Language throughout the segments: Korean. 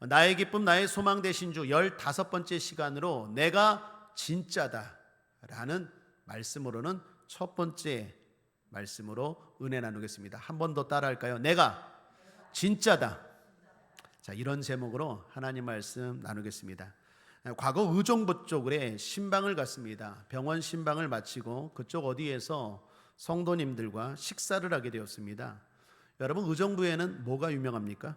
나의 기쁨 나의 소망 되신 주 15번째 시간으로 내가 진짜다 라는 말씀으로는 첫 번째 말씀으로 은혜 나누겠습니다. 한 번 더 따라 할까요? 내가 진짜다. 자, 이런 제목으로 하나님 말씀 나누겠습니다. 과거 의정부 쪽에 신방을 갔습니다. 병원 신방을 마치고 그쪽 어디에서 성도님들과 식사를 하게 되었습니다. 여러분, 의정부에는 뭐가 유명합니까?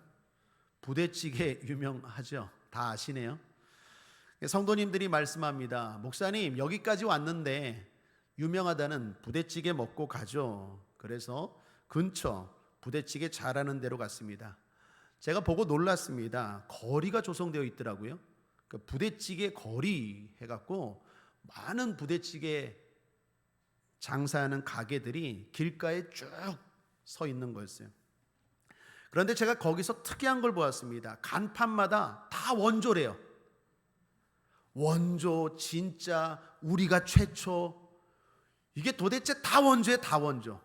부대찌개 유명하죠. 다 아시네요. 성도님들이 말씀합니다. 목사님, 여기까지 왔는데 유명하다는 부대찌개 먹고 가죠. 그래서 근처 부대찌개 잘하는 데로 갔습니다. 제가 보고 놀랐습니다. 거리가 조성되어 있더라고요. 그 부대찌개 거리 해갖고 많은 부대찌개 장사하는 가게들이 길가에 쭉 서 있는 거였어요. 그런데 제가 거기서 특이한 걸 보았습니다. 간판마다 다 원조래요. 원조, 진짜, 우리가 최초. 이게 도대체 다 원조에 다 원조.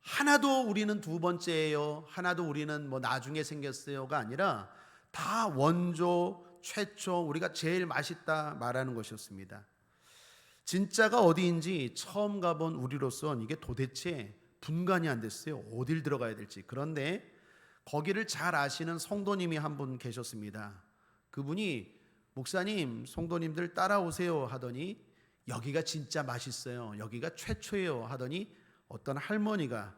하나도 우리는 두 번째예요, 하나도 우리는 뭐 나중에 생겼어요가 아니라 다 원조, 최초, 우리가 제일 맛있다 말하는 것이었습니다. 진짜가 어디인지 처음 가본 우리로선 이게 도대체 분간이 안 됐어요. 어딜 들어가야 될지. 그런데 거기를 잘 아시는 성도님이 한 분 계셨습니다. 그분이 목사님, 성도님들 따라오세요 하더니 여기가 진짜 맛있어요, 여기가 최초예요 하더니 어떤 할머니가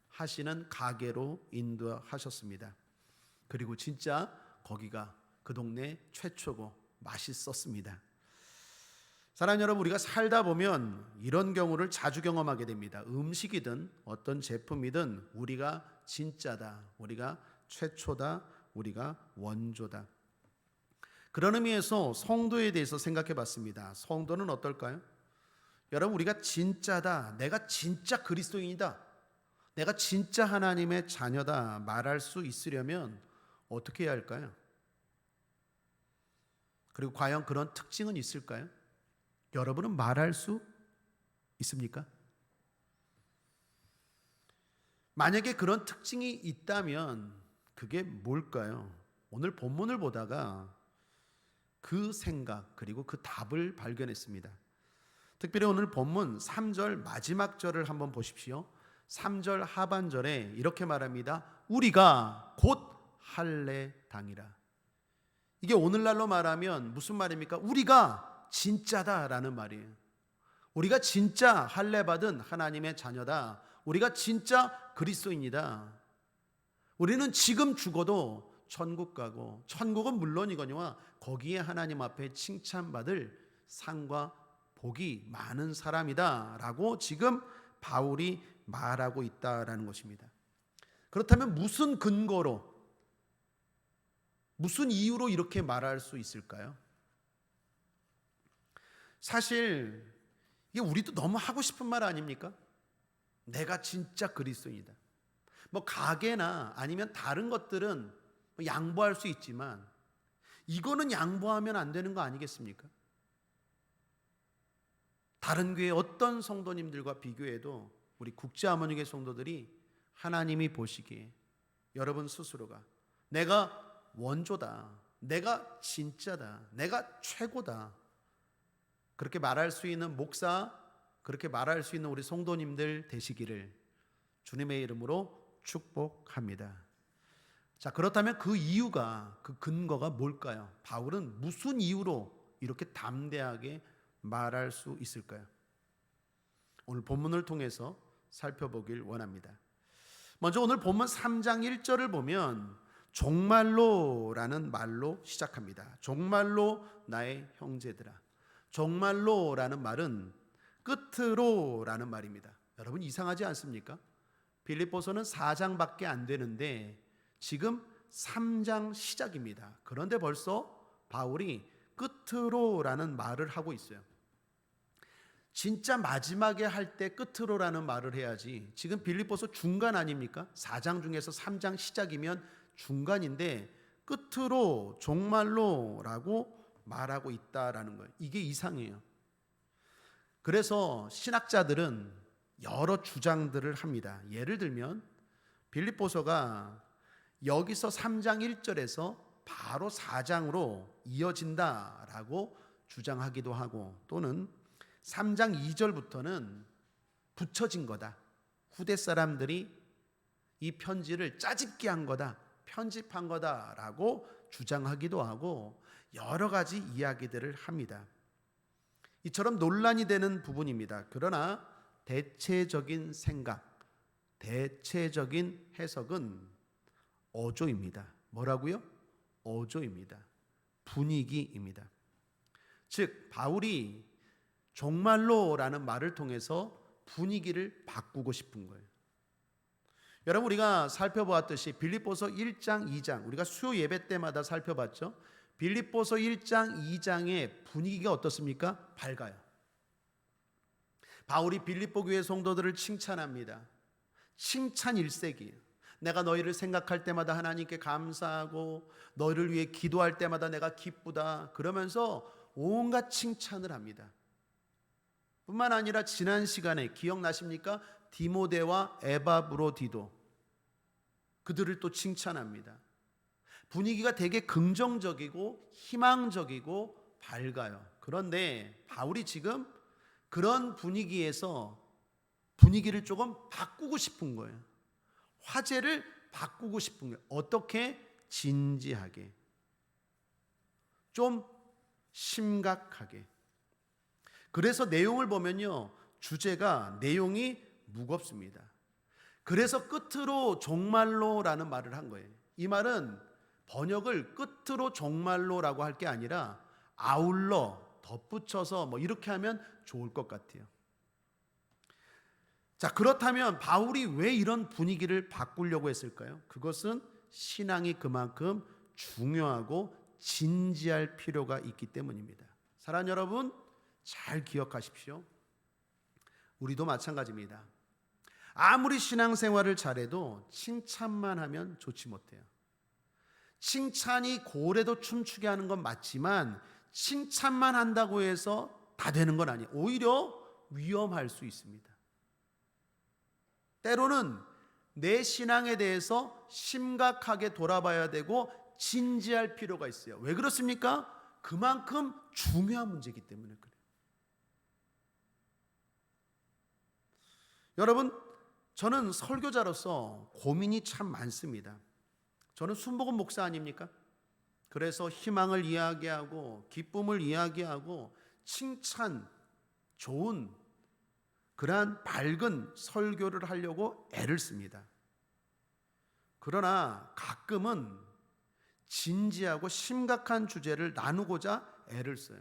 하시는 가게로 인도하셨습니다. 그리고 진짜 거기가 그 동네 최초고 맛있었습니다. 사랑하는 여러분, 우리가 살다 보면 이런 경우를 자주 경험하게 됩니다. 음식이든 어떤 제품이든 우리가 진짜다, 우리가 최초다, 우리가 원조다. 그런 의미에서 성도에 대해서 생각해 봤습니다. 성도는 어떨까요? 여러분, 우리가 진짜다, 내가 진짜 그리스도인이다, 내가 진짜 하나님의 자녀다 말할 수 있으려면 어떻게 해야 할까요? 그리고 과연 그런 특징은 있을까요? 여러분은 말할 수 있습니까? 만약에 그런 특징이 있다면 그게 뭘까요? 오늘 본문을 보다가 그 생각 그리고 그 답을 발견했습니다. 특별히 오늘 본문 3절 마지막 절을 한번 보십시오. 3절 하반절에 이렇게 말합니다. 우리가 곧 할례당이라. 이게 오늘날로 말하면 무슨 말입니까? 우리가 진짜다라는 말이에요. 우리가 진짜 할례 받은 하나님의 자녀다. 우리가 진짜 그리스도인이다. 우리는 지금 죽어도 천국 가고, 천국은 물론이거니와 거기에 하나님 앞에 칭찬받을 상과 복이 많은 사람이다 라고 지금 바울이 말하고 있다라는 것입니다. 그렇다면 무슨 근거로, 무슨 이유로 이렇게 말할 수 있을까요? 사실 이게 우리도 너무 하고 싶은 말 아닙니까? 내가 진짜 그리스도인이다. 뭐 가게나 아니면 다른 것들은 양보할 수 있지만 이거는 양보하면 안 되는 거 아니겠습니까? 다른 교회 어떤 성도님들과 비교해도 우리 국제아모니교회 성도들이 하나님이 보시기에 여러분 스스로가 내가 원조다, 내가 진짜다, 내가 최고다, 그렇게 말할 수 있는 목사, 그렇게 말할 수 있는 우리 성도님들 되시기를 주님의 이름으로 축복합니다. 자, 그렇다면 그 이유가, 그 근거가 뭘까요? 바울은 무슨 이유로 이렇게 담대하게 말할 수 있을까요? 오늘 본문을 통해서 살펴보길 원합니다. 먼저 오늘 본문 3장 1절을 보면 정말로라는 말로 시작합니다. 정말로 나의 형제들아. 정말로라는 말은 끝으로라는 말입니다. 여러분, 이상하지 않습니까? 빌립보서는 4장밖에 안 되는데 지금 3장 시작입니다. 그런데 벌써 바울이 끝으로라는 말을 하고 있어요. 진짜 마지막에 할 때 끝으로라는 말을 해야지. 지금 빌립보서 중간 아닙니까? 4장 중에서 3장 시작이면 중간인데 끝으로 정말로라고 말하고 있다라는 거예요. 이게 이상해요. 그래서 신학자들은 여러 주장들을 합니다. 예를 들면 빌립보서가 여기서 3장 1절에서 바로 4장으로 이어진다라고 주장하기도 하고, 또는 3장 2절부터는 붙여진 거다, 후대 사람들이 이 편지를 짜집기 한 거다, 편집한 거다라고 주장하기도 하고 여러 가지 이야기들을 합니다. 이처럼 논란이 되는 부분입니다. 그러나 대체적인 생각, 대체적인 해석은 어조입니다. 뭐라고요? 어조입니다. 분위기입니다. 즉 바울이 정말로라는 말을 통해서 분위기를 바꾸고 싶은 거예요. 여러분, 우리가 살펴보았듯이 빌립보서 1장, 2장, 우리가 수요 예배 때마다 살펴봤죠. 빌립보서 1장, 2장의 분위기가 어떻습니까? 밝아요. 바울이 빌립보 교회 성도들을 칭찬합니다. 칭찬 일색이에요. 내가 너희를 생각할 때마다 하나님께 감사하고 너희를 위해 기도할 때마다 내가 기쁘다, 그러면서 온갖 칭찬을 합니다. 뿐만 아니라 지난 시간에 기억나십니까? 디모데와 에바브로디도, 그들을 또 칭찬합니다. 분위기가 되게 긍정적이고 희망적이고 밝아요. 그런데 바울이 지금 그런 분위기에서 분위기를 조금 바꾸고 싶은 거예요. 화제를 바꾸고 싶은 거예요. 어떻게? 진지하게, 좀 심각하게. 그래서 내용을 보면요, 주제가, 내용이 무겁습니다. 그래서 끝으로 종말로라는 말을 한 거예요. 이 말은 번역을 끝으로 종말로라고 할 게 아니라 아울러 덧붙여서 뭐 이렇게 하면 좋을 것 같아요. 자, 그렇다면 바울이 왜 이런 분위기를 바꾸려고 했을까요? 그것은 신앙이 그만큼 중요하고 진지할 필요가 있기 때문입니다. 사랑하는 여러분, 잘 기억하십시오. 우리도 마찬가지입니다. 아무리 신앙생활을 잘해도 칭찬만 하면 좋지 못해요. 칭찬이 고래도 춤추게 하는 건 맞지만 칭찬만 한다고 해서 다 되는 건 아니에요. 오히려 위험할 수 있습니다. 때로는 내 신앙에 대해서 심각하게 돌아봐야 되고 진지할 필요가 있어요. 왜 그렇습니까? 그만큼 중요한 문제이기 때문에 그래요. 여러분, 저는 설교자로서 고민이 참 많습니다. 저는 순복음 목사 아닙니까? 그래서 희망을 이야기하고 기쁨을 이야기하고 칭찬, 좋은 그러한 밝은 설교를 하려고 애를 씁니다. 그러나 가끔은 진지하고 심각한 주제를 나누고자 애를 써요.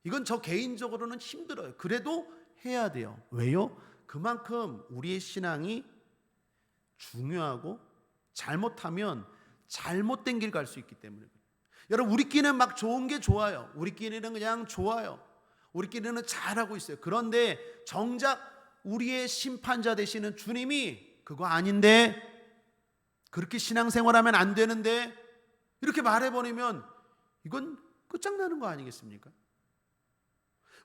이건 저 개인적으로는 힘들어요. 그래도 해야 돼요. 왜요? 그만큼 우리의 신앙이 중요하고 잘못하면 잘못된 길 갈 수 있기 때문에. 여러분, 우리끼리는 막 좋은 게 좋아요. 우리끼리는 그냥 좋아요. 우리끼리는 잘하고 있어요. 그런데 정작 우리의 심판자 되시는 주님이 그거 아닌데, 그렇게 신앙생활하면 안 되는데, 이렇게 말해버리면 이건 끝장나는 거 아니겠습니까?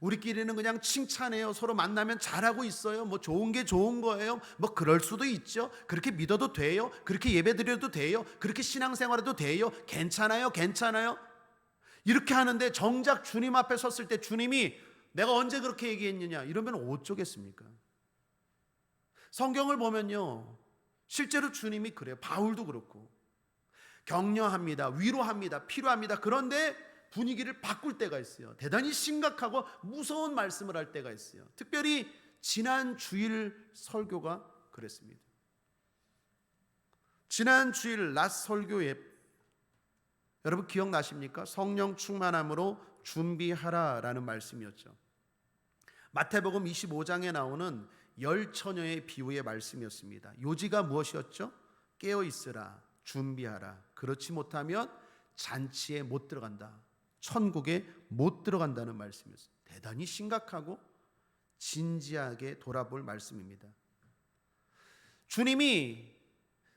우리끼리는 그냥 칭찬해요. 서로 만나면 잘하고 있어요. 뭐 좋은 게 좋은 거예요. 뭐 그럴 수도 있죠. 그렇게 믿어도 돼요. 그렇게 예배드려도 돼요. 그렇게 신앙생활해도 돼요. 괜찮아요. 괜찮아요. 이렇게 하는데 정작 주님 앞에 섰을 때 주님이 내가 언제 그렇게 얘기했느냐 이러면 어쩌겠습니까? 성경을 보면요, 실제로 주님이 그래요. 바울도 그렇고 격려합니다. 위로합니다. 필요합니다. 그런데 분위기를 바꿀 때가 있어요. 대단히 심각하고 무서운 말씀을 할 때가 있어요. 특별히 지난 주일 설교가 그랬습니다. 지난 주일 낮 설교에 여러분 기억나십니까? 성령 충만함으로 준비하라라는 말씀이었죠. 마태복음 25장에 나오는 열 처녀의 비유의 말씀이었습니다. 요지가 무엇이었죠? 깨어 있으라, 준비하라. 그렇지 못하면 잔치에 못 들어간다. 천국에 못 들어간다는 말씀이었어요. 대단히 심각하고 진지하게 돌아볼 말씀입니다. 주님이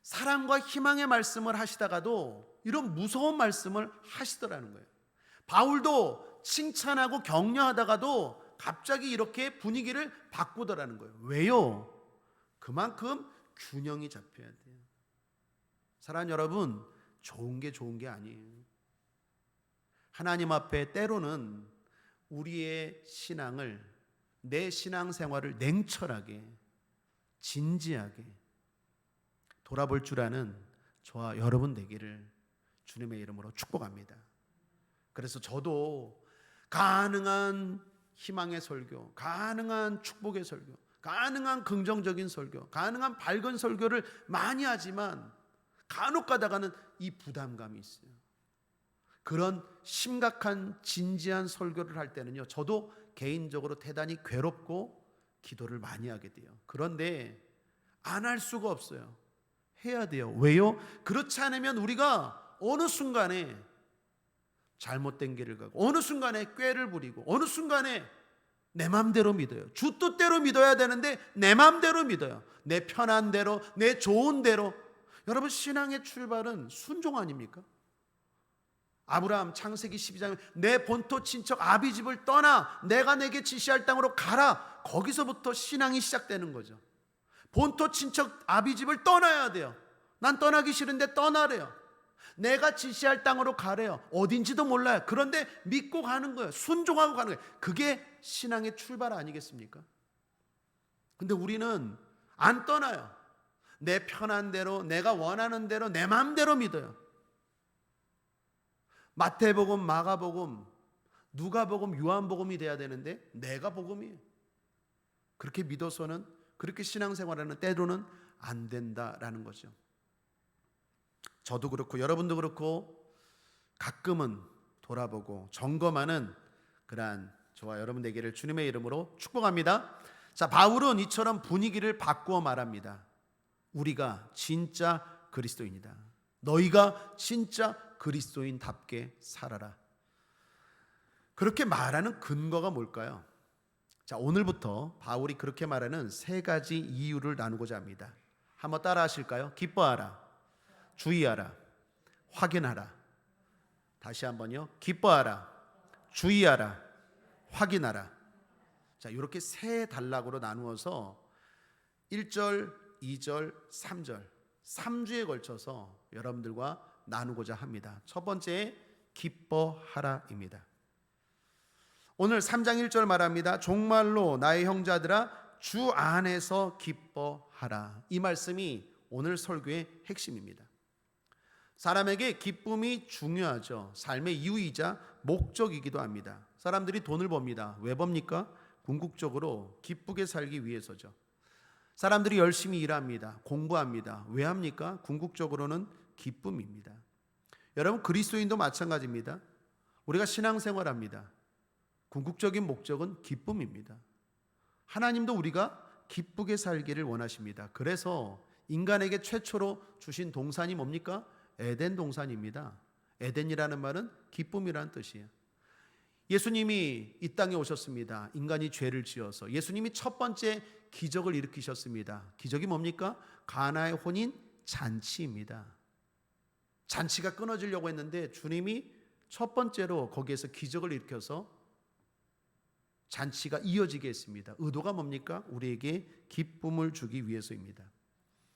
사랑과 희망의 말씀을 하시다가도 이런 무서운 말씀을 하시더라는 거예요. 바울도 칭찬하고 격려하다가도 갑자기 이렇게 분위기를 바꾸더라는 거예요. 왜요? 그만큼 균형이 잡혀야 돼요. 사랑하는 여러분, 좋은 게 아니에요. 하나님 앞에 때로는 우리의 신앙을, 내 신앙생활을 냉철하게, 진지하게 돌아볼 줄 아는 저와 여러분 되기를 주님의 이름으로 축복합니다. 그래서 저도 가능한 희망의 설교, 가능한 축복의 설교, 가능한 긍정적인 설교, 가능한 밝은 설교를 많이 하지만 간혹 가다가는 이 부담감이 있어요. 그런 심각한 진지한 설교를 할 때는요, 저도 개인적으로 대단히 괴롭고 기도를 많이 하게 돼요. 그런데 안 할 수가 없어요. 해야 돼요. 왜요? 그렇지 않으면 우리가 어느 순간에 잘못된 길을 가고, 어느 순간에 꾀를 부리고, 어느 순간에 내 맘대로 믿어요. 주 뜻대로 믿어야 되는데 내 맘대로 믿어요. 내 편한 대로, 내 좋은 대로. 여러분, 신앙의 출발은 순종 아닙니까? 아브라함 창세기 12장에 내 본토 친척 아비집을 떠나 내가 내게 지시할 땅으로 가라. 거기서부터 신앙이 시작되는 거죠. 본토 친척 아비집을 떠나야 돼요. 난 떠나기 싫은데 떠나래요. 내가 지시할 땅으로 가래요. 어딘지도 몰라요. 그런데 믿고 가는 거예요. 순종하고 가는 거예요. 그게 신앙의 출발 아니겠습니까? 근데 우리는 안 떠나요. 내 편한 대로, 내가 원하는 대로, 내 마음대로 믿어요. 마태복음, 마가복음, 누가복음, 요한복음이 돼야 되는데 내가 복음이에요. 그렇게 믿어서는, 그렇게 신앙생활하는 때로는 안 된다라는 거죠. 저도 그렇고 여러분도 그렇고 가끔은 돌아보고 점검하는 그러한 저와 여러분 되기를 주님의 이름으로 축복합니다. 자, 바울은 이처럼 분위기를 바꾸어 말합니다. 우리가 진짜 그리스도인이다. 너희가 진짜 그리스도인답게 살아라. 그렇게 말하는 근거가 뭘까요? 자, 오늘부터 바울이 그렇게 말하는 세 가지 이유를 나누고자 합니다. 한번 따라 하실까요? 기뻐하라, 주의하라, 확인하라. 다시 한번요. 기뻐하라, 주의하라, 확인하라. 자, 이렇게 세 단락으로 나누어서 1절, 2절, 3절 3주에 걸쳐서 여러분들과 나누고자 합니다. 첫 번째, 기뻐하라입니다. 오늘 3장 1절 말합니다. 종말로 나의 형제들아 주 안에서 기뻐하라. 이 말씀이 오늘 설교의 핵심입니다. 사람에게 기쁨이 중요하죠. 삶의 이유이자 목적이기도 합니다. 사람들이 돈을 법니다. 왜 법니까? 궁극적으로 기쁘게 살기 위해서죠. 사람들이 열심히 일합니다. 공부합니다. 왜 합니까? 궁극적으로는 기쁨입니다. 여러분, 그리스도인도 마찬가지입니다. 우리가 신앙생활합니다. 궁극적인 목적은 기쁨입니다. 하나님도 우리가 기쁘게 살기를 원하십니다. 그래서 인간에게 최초로 주신 동산이 뭡니까? 에덴 동산입니다. 에덴이라는 말은 기쁨이라는 뜻이에요. 예수님이 이 땅에 오셨습니다. 인간이 죄를 지어서 예수님이 첫 번째 기적을 일으키셨습니다. 기적이 뭡니까? 가나의 혼인 잔치입니다. 잔치가 끊어지려고 했는데 주님이 첫 번째로 거기에서 기적을 일으켜서 잔치가 이어지게 했습니다. 의도가 뭡니까? 우리에게 기쁨을 주기 위해서입니다.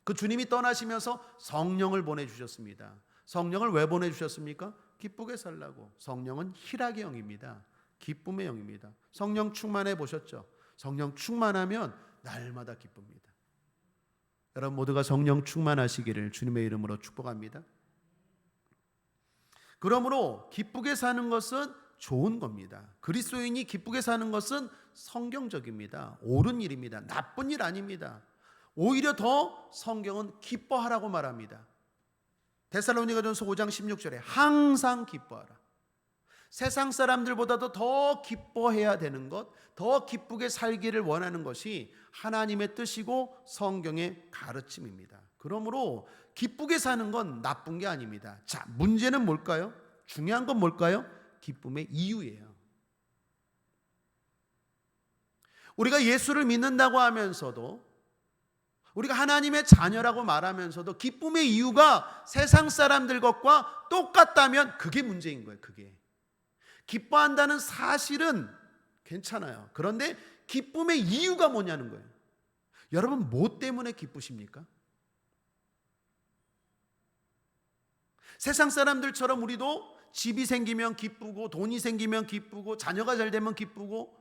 그 주님이 떠나시면서 성령을 보내주셨습니다. 성령을 왜 보내주셨습니까? 기쁘게 살라고. 성령은 희락의 영입니다. 기쁨의 영입니다. 성령 충만해 보셨죠? 성령 충만하면 날마다 기쁩니다. 여러분 모두가 성령 충만하시기를 주님의 이름으로 축복합니다. 그러므로 기쁘게 사는 것은 좋은 겁니다. 그리스도인이 기쁘게 사는 것은 성경적입니다. 옳은 일입니다. 나쁜 일 아닙니다. 오히려 더 성경은 기뻐하라고 말합니다. 데살로니가전서 5장 16절에 항상 기뻐하라. 세상 사람들보다도 더 기뻐해야 되는 것, 더 기쁘게 살기를 원하는 것이 하나님의 뜻이고 성경의 가르침입니다. 그러므로 기쁘게 사는 건 나쁜 게 아닙니다. 자, 문제는 뭘까요? 중요한 건 뭘까요? 기쁨의 이유예요. 우리가 예수를 믿는다고 하면서도, 우리가 하나님의 자녀라고 말하면서도 기쁨의 이유가 세상 사람들 것과 똑같다면 그게 문제인 거예요. 그게 기뻐한다는 사실은 괜찮아요. 그런데 기쁨의 이유가 뭐냐는 거예요. 여러분 뭐 때문에 기쁘십니까? 세상 사람들처럼 우리도 집이 생기면 기쁘고 돈이 생기면 기쁘고 자녀가 잘 되면 기쁘고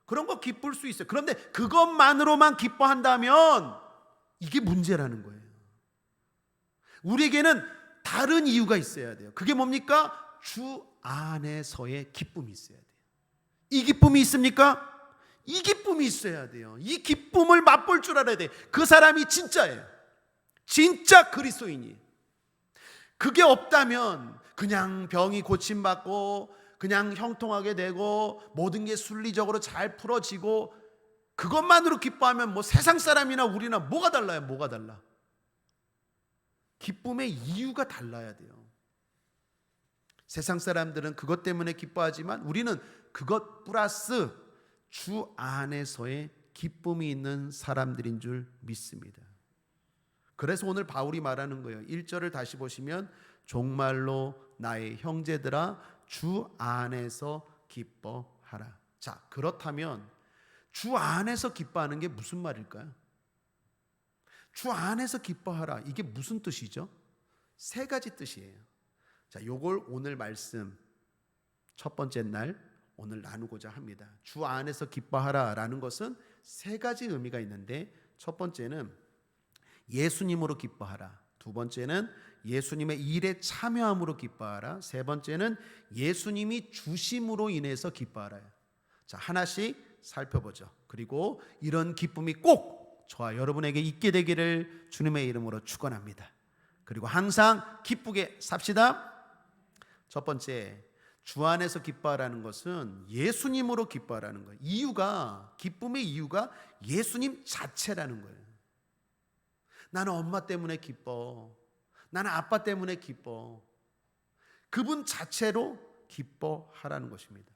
그런 거 기쁠 수 있어요. 그런데 그것만으로만 기뻐한다면 이게 문제라는 거예요. 우리에게는 다른 이유가 있어야 돼요. 그게 뭡니까? 주 안에서의 기쁨이 있어야 돼요. 이 기쁨이 있습니까? 이 기쁨이 있어야 돼요. 이 기쁨을 맛볼 줄 알아야 돼요. 그 사람이 진짜예요. 진짜 그리스도인이에요. 그게 없다면 그냥 병이 고침받고 그냥 형통하게 되고 모든 게 순리적으로 잘 풀어지고 그것만으로 기뻐하면 뭐 세상 사람이나 우리나 뭐가 달라요? 뭐가 달라? 기쁨의 이유가 달라야 돼요. 세상 사람들은 그것 때문에 기뻐하지만 우리는 그것 플러스 주 안에서의 기쁨이 있는 사람들인 줄 믿습니다. 그래서 오늘 바울이 말하는 거예요. 1절을 다시 보시면 종말로 나의 형제들아 주 안에서 기뻐하라. 자, 그렇다면 주 안에서 기뻐하는 게 무슨 말일까요? 주 안에서 기뻐하라. 이게 무슨 뜻이죠? 세 가지 뜻이에요. 자, 요걸 오늘 말씀 첫 번째 날 오늘 나누고자 합니다. 주 안에서 기뻐하라라는 것은 세 가지 의미가 있는데 첫 번째는 예수님으로 기뻐하라. 두 번째는 예수님의 일에 참여함으로 기뻐하라. 세 번째는 예수님이 주심으로 인해서 기뻐하라. 자, 하나씩 살펴보죠. 그리고 이런 기쁨이 꼭 저와 여러분에게 있게 되기를 주님의 이름으로 축원합니다. 그리고 항상 기쁘게 삽시다. 첫 번째, 주 안에서 기뻐하라는 것은 예수님으로 기뻐하라는 거예요. 이유가, 기쁨의 이유가 예수님 자체라는 거예요. 나는 엄마 때문에 기뻐. 나는 아빠 때문에 기뻐. 그분 자체로 기뻐하라는 것입니다.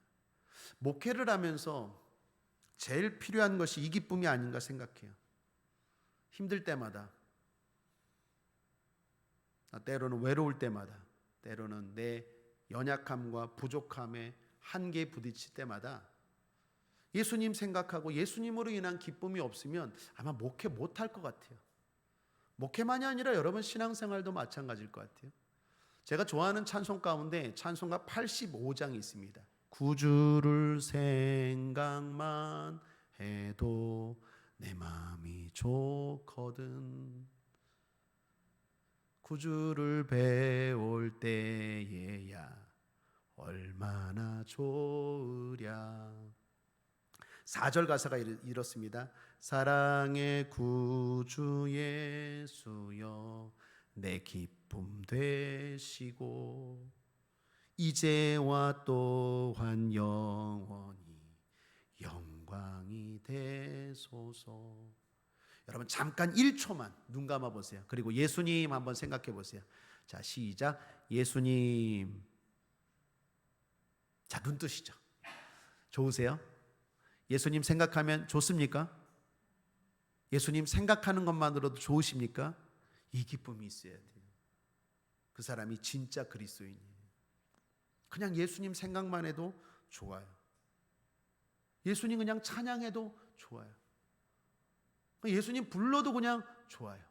목회를 하면서 제일 필요한 것이 이 기쁨이 아닌가 생각해요. 힘들 때마다, 때로는 외로울 때마다, 때로는 내 연약함과 부족함에 한계에 부딪힐 때마다 예수님 생각하고 예수님으로 인한 기쁨이 없으면 아마 목회 못할 것 같아요. 목회만이 아니라 여러분 신앙생활도 마찬가지일 것 같아요. 제가 좋아하는 찬송 가운데 찬송가 85장이 있습니다. 구주를 생각만 해도 내 마음이 좋거든. 구주를 배울 때에야 얼마나 좋으랴. 4절 가사가 이렇습니다. 사랑의 구주 예수여 내 기쁨 되시고 이제와 또한 영원히 영광이 되소서. 여러분 잠깐 1초만 눈 감아 보세요. 그리고 예수님 한번 생각해 보세요. 자, 시작. 예수님. 자, 눈 뜨시죠? 좋으세요? 예수님 생각하면 좋습니까? 예수님 생각하는 것만으로도 좋으십니까? 이 기쁨이 있어야 돼요. 그 사람이 진짜 그리스도인이에요. 그냥 예수님 생각만 해도 좋아요. 예수님 그냥 찬양해도 좋아요. 예수님 불러도 그냥 좋아요.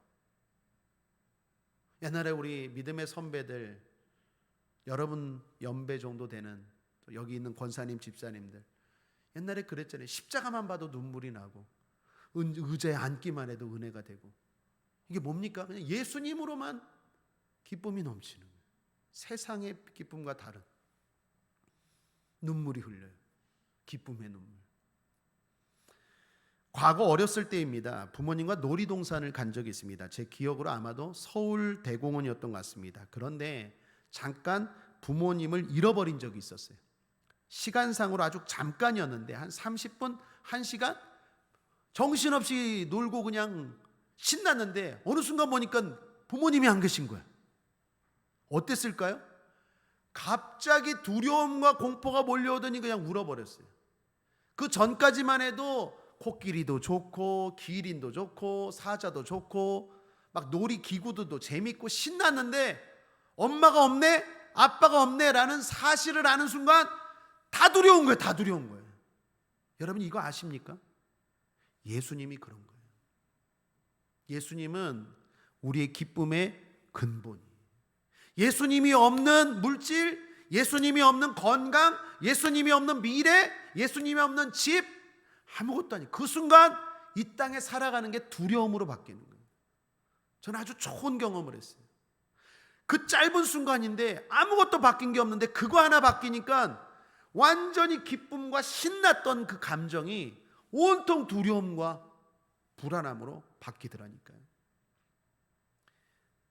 옛날에 우리 믿음의 선배들, 여러분 연배 정도 되는 여기 있는 권사님, 집사님들 옛날에 그랬잖아요. 십자가만 봐도 눈물이 나고 의자에 앉기만 해도 은혜가 되고. 이게 뭡니까? 그냥 예수님으로만 기쁨이 넘치는 거예요. 세상의 기쁨과 다른 눈물이 흘려요. 기쁨의 눈물. 과거 어렸을 때입니다. 부모님과 놀이동산을 간 적이 있습니다. 제 기억으로 아마도 서울대공원이었던 것 같습니다. 그런데 잠깐 부모님을 잃어버린 적이 있었어요. 시간상으로 아주 잠깐이었는데 한 30분, 1시간 정신없이 놀고 그냥 신났는데 어느 순간 보니까 부모님이 안 계신 거예요. 어땠을까요? 갑자기 두려움과 공포가 몰려오더니 그냥 울어버렸어요. 그 전까지만 해도 코끼리도 좋고 기린도 좋고 사자도 좋고 막 놀이기구도 재밌고 신났는데 엄마가 없네, 아빠가 없네 라는 사실을 아는 순간 다 두려운 거예요. 다 두려운 거예요. 여러분 이거 아십니까? 예수님이 그런 거예요. 예수님은 우리의 기쁨의 근본이에요. 예수님이 없는 물질, 예수님이 없는 건강, 예수님이 없는 미래, 예수님이 없는 집, 아무것도 아니에요. 그 순간 이 땅에 살아가는 게 두려움으로 바뀌는 거예요. 저는 아주 좋은 경험을 했어요. 그 짧은 순간인데 아무것도 바뀐 게 없는데 그거 하나 바뀌니까 완전히 기쁨과 신났던 그 감정이 온통 두려움과 불안함으로 바뀌더라니까요.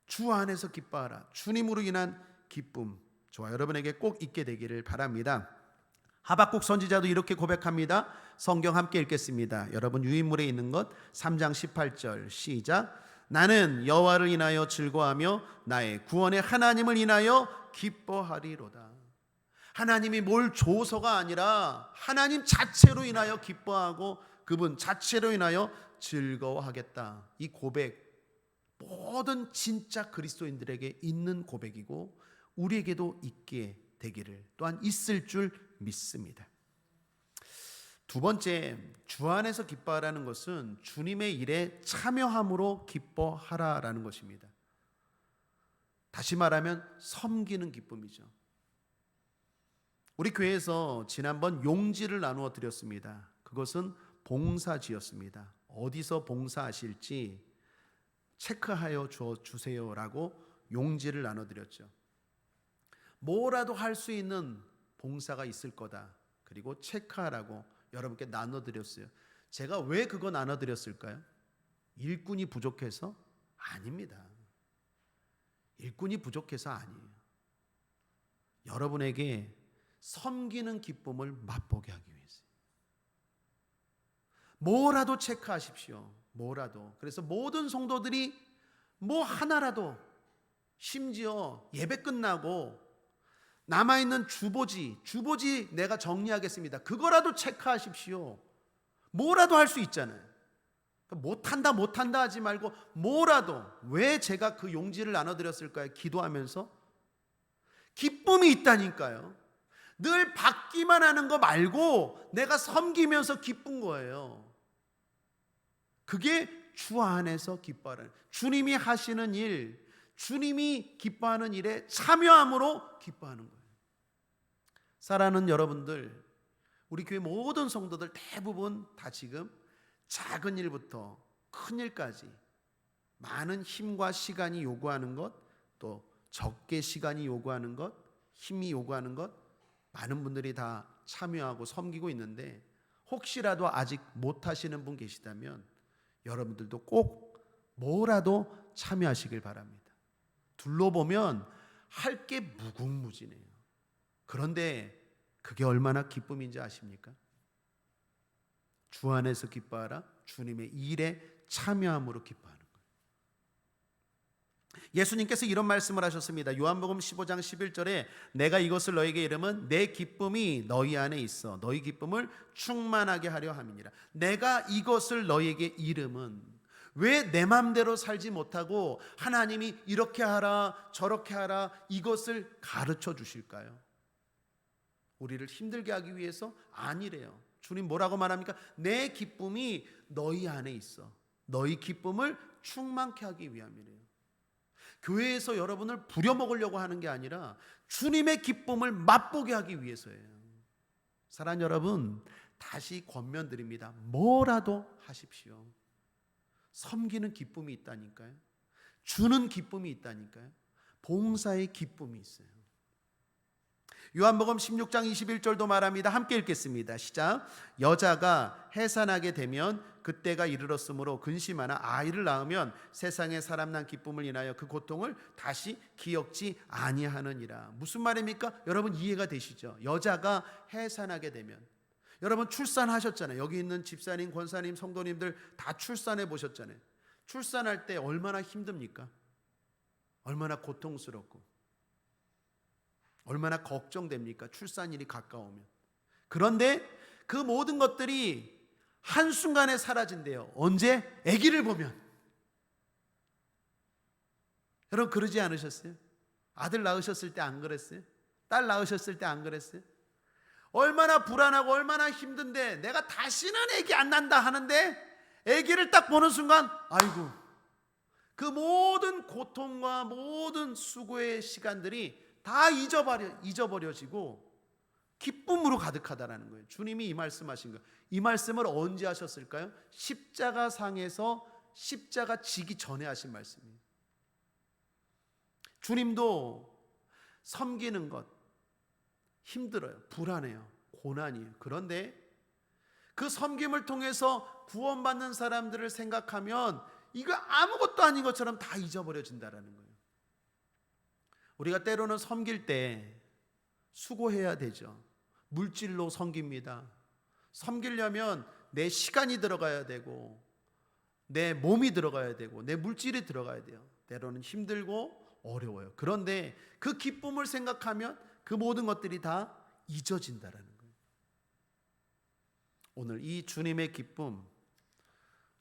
주 안에서 기뻐하라. 주님으로 인한 기쁨, 저와 여러분에게 꼭 있게 되기를 바랍니다. 하박국 선지자도 이렇게 고백합니다. 성경 함께 읽겠습니다. 여러분 유인물에 있는 것 3장 18절 시작. 나는 여호와를 인하여 즐거워하며 나의 구원의 하나님을 인하여 기뻐하리로다. 하나님이 뭘 줘서가 아니라 하나님 자체로 인하여 기뻐하고 그분 자체로 인하여 즐거워하겠다. 이 고백 모든 진짜 그리스도인들에게 있는 고백이고 우리에게도 있게 되기를 또한 있을 줄 믿습니다. 두 번째, 주 안에서 기뻐하라는 것은 주님의 일에 참여함으로 기뻐하라라는 것입니다. 다시 말하면 섬기는 기쁨이죠. 우리 교회에서 지난번 용지를 나누어 드렸습니다. 그것은 봉사지였습니다. 어디서 봉사하실지 체크하여 주세요라고 용지를 나눠드렸죠. 뭐라도 할 수 있는 봉사가 있을 거다. 그리고 체크하라고 여러분께 나눠드렸어요. 제가 왜 그거 나눠드렸을까요? 일꾼이 부족해서? 아닙니다. 일꾼이 부족해서 아니에요. 여러분에게 섬기는 기쁨을 맛보게 하기 위해서. 뭐라도 체크하십시오. 뭐라도. 그래서 모든 성도들이 뭐 하나라도, 심지어 예배 끝나고 남아있는 주보지 내가 정리하겠습니다. 그거라도 체크하십시오. 뭐라도 할 수 있잖아요. 못한다 하지 말고 뭐라도. 왜 제가 그 용지를 나눠드렸을까요? 기도하면서 기쁨이 있다니까요. 늘 받기만 하는 거 말고 내가 섬기면서 기쁜 거예요. 그게 주 안에서 기뻐하는, 주님이 하시는 일, 주님이 기뻐하는 일에 참여함으로 기뻐하는 거예요. 사랑하는 여러분들, 우리 교회 모든 성도들 대부분 다 지금 작은 일부터 큰 일까지 많은 힘과 시간이 요구하는 것, 또 적게 시간이 요구하는 것, 힘이 요구하는 것, 많은 분들이 다 참여하고 섬기고 있는데 혹시라도 아직 못하시는 분 계시다면 여러분들도 꼭 뭐라도 참여하시길 바랍니다. 둘러보면 할 게 무궁무진해요. 그런데 그게 얼마나 기쁨인지 아십니까? 주 안에서 기뻐하라. 주님의 일에 참여함으로 기뻐하는 거예요. 예수님께서 이런 말씀을 하셨습니다. 요한복음 15장 11절에 내가 이것을 너에게 이름은 내 기쁨이 너희 안에 있어 너희 기쁨을 충만하게 하려 함이니라. 내가 이것을 너에게 이름은, 왜 내 마음대로 살지 못하고 하나님이 이렇게 하라 저렇게 하라 이것을 가르쳐 주실까요? 우리를 힘들게 하기 위해서? 아니래요. 주님 뭐라고 말합니까? 내 기쁨이 너희 안에 있어 너희 기쁨을 충만케 하기 위함이래요. 교회에서 여러분을 부려먹으려고 하는 게 아니라 주님의 기쁨을 맛보게 하기 위해서예요. 사랑하는 여러분, 다시 권면드립니다. 뭐라도 하십시오. 섬기는 기쁨이 있다니까요. 주는 기쁨이 있다니까요. 봉사의 기쁨이 있어요. 요한복음 16장 21절도 말합니다. 함께 읽겠습니다. 시작. 여자가 해산하게 되면 그때가 이르렀으므로 근심하나 아이를 낳으면 세상에 사람 난 기쁨을 인하여 그 고통을 다시 기억지 아니하느니라. 무슨 말입니까? 여러분 이해가 되시죠? 여자가 해산하게 되면, 여러분 출산하셨잖아요. 여기 있는 집사님, 권사님, 성도님들 다 출산해 보셨잖아요. 출산할 때 얼마나 힘듭니까? 얼마나 고통스럽고 얼마나 걱정됩니까? 출산일이 가까우면. 그런데 그 모든 것들이 한순간에 사라진대요. 언제? 아기를 보면. 여러분 그러지 않으셨어요? 아들 낳으셨을 때 안 그랬어요? 딸 낳으셨을 때 안 그랬어요? 얼마나 불안하고 얼마나 힘든데 내가 다시는 아기 안 난다 하는데 아기를 딱 보는 순간 아이고 그 모든 고통과 모든 수고의 시간들이 다 잊어버려지고 기쁨으로 가득하다라는 거예요. 주님이 이 말씀하신 거예요. 이 말씀을 언제 하셨을까요? 십자가 상에서 십자가 지기 전에 하신 말씀이에요. 주님도 섬기는 것 힘들어요. 불안해요. 고난이에요. 그런데 그 섬김을 통해서 구원받는 사람들을 생각하면 이거 아무것도 아닌 것처럼 다 잊어버려진다라는 거예요. 우리가 때로는 섬길 때 수고해야 되죠. 물질로 섬깁니다. 섬기려면 내 시간이 들어가야 되고 내 몸이 들어가야 되고 내 물질이 들어가야 돼요. 때로는 힘들고 어려워요. 그런데 그 기쁨을 생각하면 그 모든 것들이 다 잊어진다라는 거예요. 오늘 이 주님의 기쁨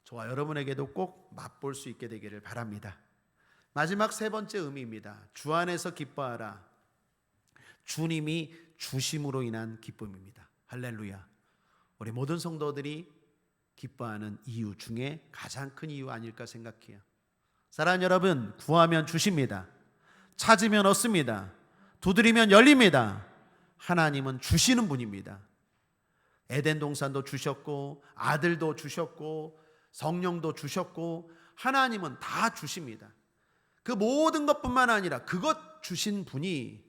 저와 여러분에게도 꼭 맛볼 수 있게 되기를 바랍니다. 마지막 세 번째 의미입니다. 주 안에서 기뻐하라. 주님이 주심으로 인한 기쁨입니다. 할렐루야. 우리 모든 성도들이 기뻐하는 이유 중에 가장 큰 이유 아닐까 생각해요. 사랑하는 여러분, 구하면 주십니다. 찾으면 얻습니다. 두드리면 열립니다. 하나님은 주시는 분입니다. 에덴 동산도 주셨고 아들도 주셨고 성령도 주셨고 하나님은 다 주십니다. 그 모든 것뿐만 아니라 그것 주신 분이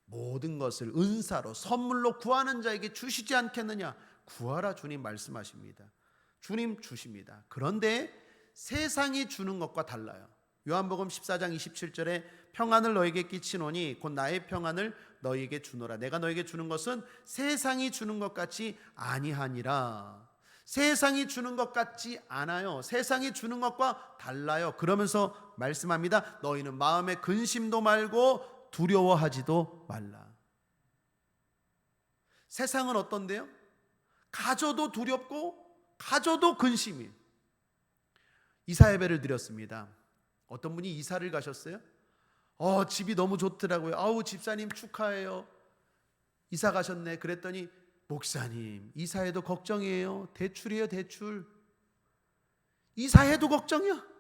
모든 것을 은사로 선물로 구하는 자에게 주시지 않겠느냐. 구하라 주님 말씀하십니다. 주님 주십니다. 그런데 세상이 주는 것과 달라요. 요한복음 14장 27절에 평안을 너에게 끼치노니 곧 나의 평안을 너에게 주노라. 내가 너에게 주는 것은 세상이 주는 것 같이 아니하니라. 세상이 주는 것 같지 않아요. 세상이 주는 것과 달라요. 그러면서 말씀합니다. 너희는 마음에 근심도 말고 두려워하지도 말라. 세상은 어떤데요? 가져도 두렵고 가져도 근심이에요. 이사 예배를 드렸습니다. 어떤 분이 이사를 가셨어요? 집이 너무 좋더라고요. 아우 집사님 축하해요. 이사 가셨네. 그랬더니 목사님 이사해도 걱정이에요. 대출이에요 대출. 이사해도 걱정이야.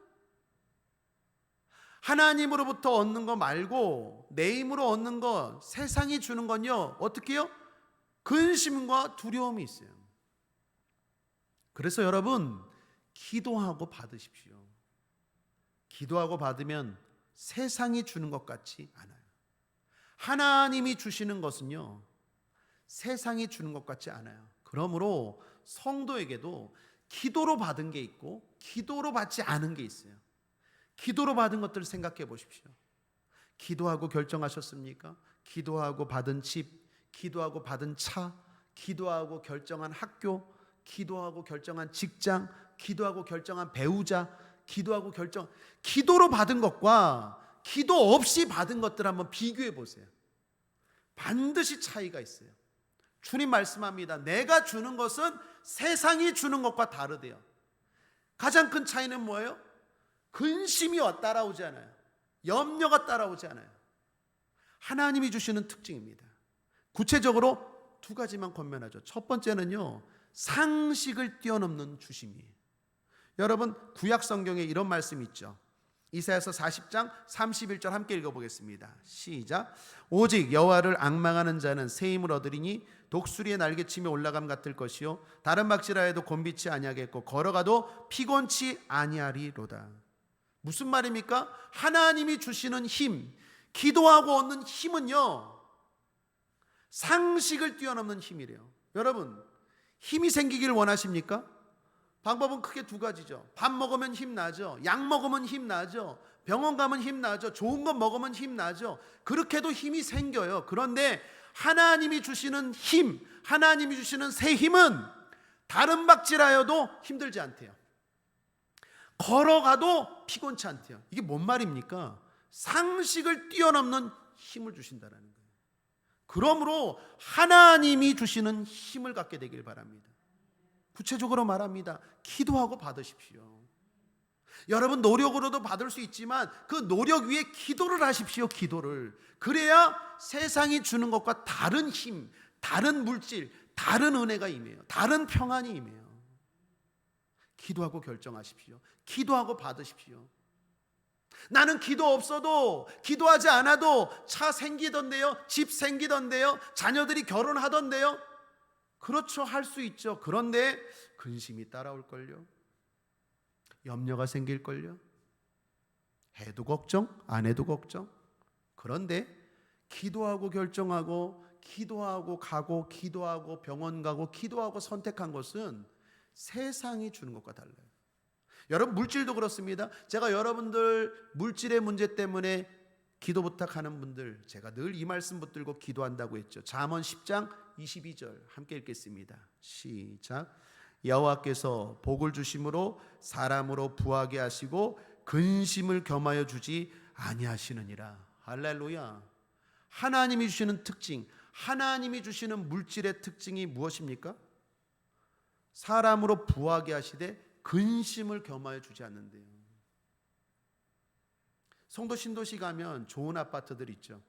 하나님으로부터 얻는 거 말고 내 힘으로 얻는 거 세상이 주는 건요 어떻게 해요? 근심과 두려움이 있어요. 그래서 여러분 기도하고 받으십시오. 기도하고 받으면 세상이 주는 것 같지 않아요. 하나님이 주시는 것은요 세상이 주는 것 같지 않아요. 그러므로 성도에게도 기도로 받은 게 있고 기도로 받지 않은 게 있어요. 기도로 받은 것들을 생각해 보십시오. 기도하고 결정하셨습니까? 기도하고 받은 집, 기도하고 받은 차, 기도하고 결정한 학교, 기도하고 결정한 직장, 기도하고 결정한 배우자, 기도로 받은 것과 기도 없이 받은 것들 한번 비교해 보세요. 반드시 차이가 있어요. 주님 말씀합니다. 내가 주는 것은 세상이 주는 것과 다르대요. 가장 큰 차이는 뭐예요? 근심이 따라오지 않아요. 염려가 따라오지 않아요. 하나님이 주시는 특징입니다. 구체적으로 두 가지만 권면하죠. 첫 번째는요 상식을 뛰어넘는 주심이에요. 여러분 구약 성경에 이런 말씀이 있죠. 이사야서 40장 31절 함께 읽어보겠습니다. 시작. 오직 여호와를 앙망하는 자는 새 힘을 얻으리니 독수리의 날개치며 올라감 같을 것이요 다른 박질하여도 곤비치 아니하겠고 걸어가도 피곤치 아니하리로다. 무슨 말입니까? 하나님이 주시는 힘, 기도하고 얻는 힘은요 상식을 뛰어넘는 힘이래요. 여러분 힘이 생기기를 원하십니까? 방법은 크게 두 가지죠. 밥 먹으면 힘나죠. 약 먹으면 힘나죠. 병원 가면 힘나죠. 좋은 거 먹으면 힘나죠. 그렇게도 힘이 생겨요. 그런데 하나님이 주시는 힘, 하나님이 주시는 새 힘은 다른 박질하여도 힘들지 않대요. 걸어가도 피곤치 않대요. 이게 뭔 말입니까? 상식을 뛰어넘는 힘을 주신다는 거예요. 그러므로 하나님이 주시는 힘을 갖게 되길 바랍니다. 구체적으로 말합니다. 기도하고 받으십시오. 여러분 노력으로도 받을 수 있지만 그 노력 위에 기도를 하십시오. 기도를. 그래야 세상이 주는 것과 다른 힘, 다른 물질, 다른 은혜가 임해요. 다른 평안이 임해요. 기도하고 결정하십시오. 기도하고 받으십시오. 나는 기도 없어도, 기도하지 않아도 차 생기던데요, 집 생기던데요, 자녀들이 결혼하던데요. 그렇죠, 할 수 있죠. 그런데 근심이 따라올걸요. 염려가 생길걸요. 해도 걱정, 안 해도 걱정. 그런데 기도하고 결정하고, 기도하고 가고, 기도하고 병원 가고, 기도하고 선택한 것은 세상이 주는 것과 달라요. 여러분, 물질도 그렇습니다. 제가 여러분들 물질의 문제 때문에 기도 부탁하는 분들, 제가 늘 이 말씀 붙들고 기도한다고 했죠. 잠언 10장 22절 함께 읽겠습니다. 시작. 여호와께서 복을 주심으로 사람으로 부하게 하시고 근심을 겸하여 주지 아니하시느니라. 할렐루야. 하나님이 주시는 특징, 하나님이 주시는 물질의 특징이 무엇입니까? 사람으로 부하게 하시되 근심을 겸하여 주지 않는데요. 송도 신도시 가면 좋은 아파트들 있죠.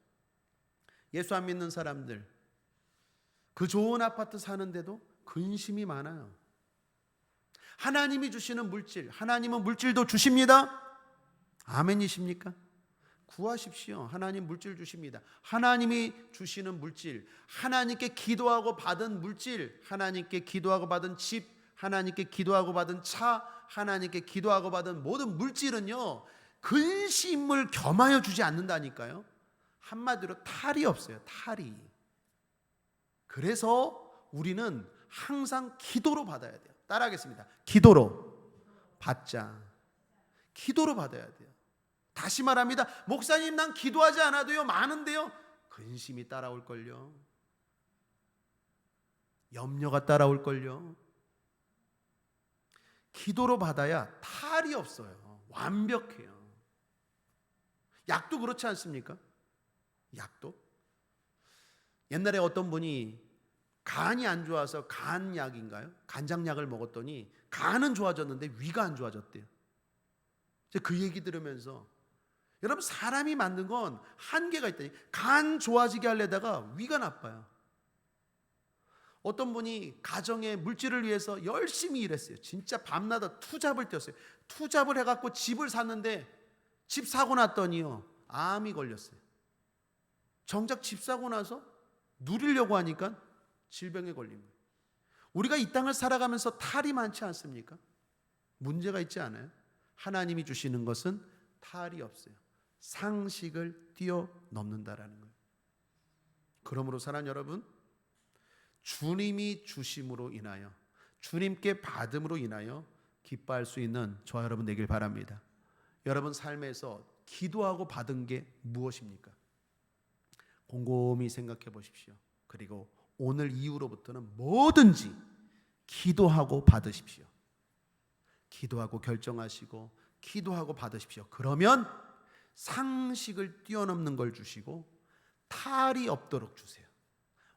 예수 안 믿는 사람들, 그 좋은 아파트 사는데도 근심이 많아요. 하나님이 주시는 물질, 하나님은 물질도 주십니다. 아멘이십니까? 구하십시오. 하나님 물질 주십니다. 하나님이 주시는 물질, 하나님께 기도하고 받은 물질, 하나님께 기도하고 받은 집, 하나님께 기도하고 받은 차, 하나님께 기도하고 받은 모든 물질은요, 근심을 겸하여 주지 않는다니까요. 한마디로 탈이 없어요. 탈이. 그래서 우리는 항상 기도로 받아야 돼요. 따라하겠습니다. 기도로 받자. 기도로 받아야 돼요. 다시 말합니다. 목사님, 난 기도하지 않아도요 많은데요. 근심이 따라올걸요. 염려가 따라올걸요. 기도로 받아야 탈이 없어요. 완벽해요. 약도 그렇지 않습니까? 약도 옛날에 어떤 분이 간이 안 좋아서 간약인가요? 간장약을 먹었더니 간은 좋아졌는데 위가 안 좋아졌대요. 그 얘기 들으면서 여러분, 사람이 만든 건 한계가 있다니. 간 좋아지게 하려다가 위가 나빠요. 어떤 분이 가정의 물질을 위해서 열심히 일했어요. 진짜 밤낮 투잡을 뛰었어요. 투잡을 해갖고 집을 샀는데 집 사고 났더니요, 암이 걸렸어요. 정작 집 사고 나서 누리려고 하니까 질병에 걸린 거예요. 우리가 이 땅을 살아가면서 탈이 많지 않습니까? 문제가 있지 않아요? 하나님이 주시는 것은 탈이 없어요. 상식을 뛰어넘는다라는 거예요. 그러므로 사랑하는 여러분, 주님이 주심으로 인하여, 주님께 받음으로 인하여 기뻐할 수 있는 저와 여러분 되길 바랍니다. 여러분 삶에서 기도하고 받은 게 무엇입니까? 곰곰이 생각해 보십시오. 그리고 오늘 이후로부터는 뭐든지 기도하고 받으십시오. 기도하고 결정하시고 기도하고 받으십시오. 그러면 상식을 뛰어넘는 걸 주시고 탈이 없도록 주세요.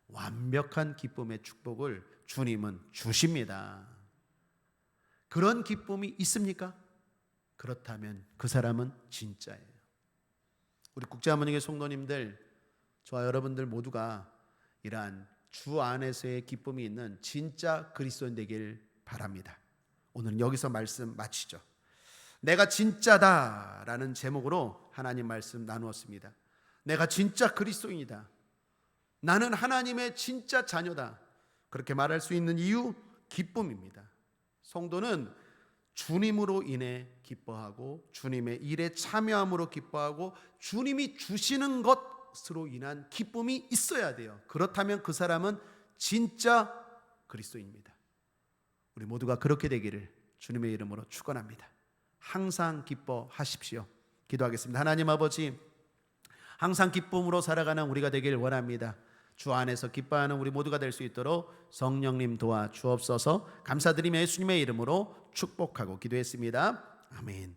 완벽한 기쁨의 축복을 주님은 주십니다. 그런 기쁨이 있습니까? 그렇다면 그 사람은 진짜예요. 우리 국제하모니의 성도님들, 저와 여러분들 모두가 이러한 주 안에서의 기쁨이 있는 진짜 그리스도인 되길 바랍니다. 오늘은 여기서 말씀 마치죠. 내가 진짜다라는 제목으로 하나님 말씀 나누었습니다. 내가 진짜 그리스도인이다. 나는 하나님의 진짜 자녀다. 그렇게 말할 수 있는 이유, 기쁨입니다. 성도는 주님으로 인해 기뻐하고 주님의 일에 참여함으로 기뻐하고 주님이 주시는 것으로 인한 기쁨이 있어야 돼요. 그렇다면 그 사람은 진짜 그리스도입니다. 우리 모두가 그렇게 되기를 주님의 이름으로 축원합니다. 항상 기뻐하십시오. 기도하겠습니다. 하나님 아버지, 항상 기쁨으로 살아가는 우리가 되길 원합니다. 주 안에서 기뻐하는 우리 모두가 될 수 있도록 성령님 도와 주옵소서. 감사드리며 예수님의 이름으로 축복하고 기도했습니다. 아멘.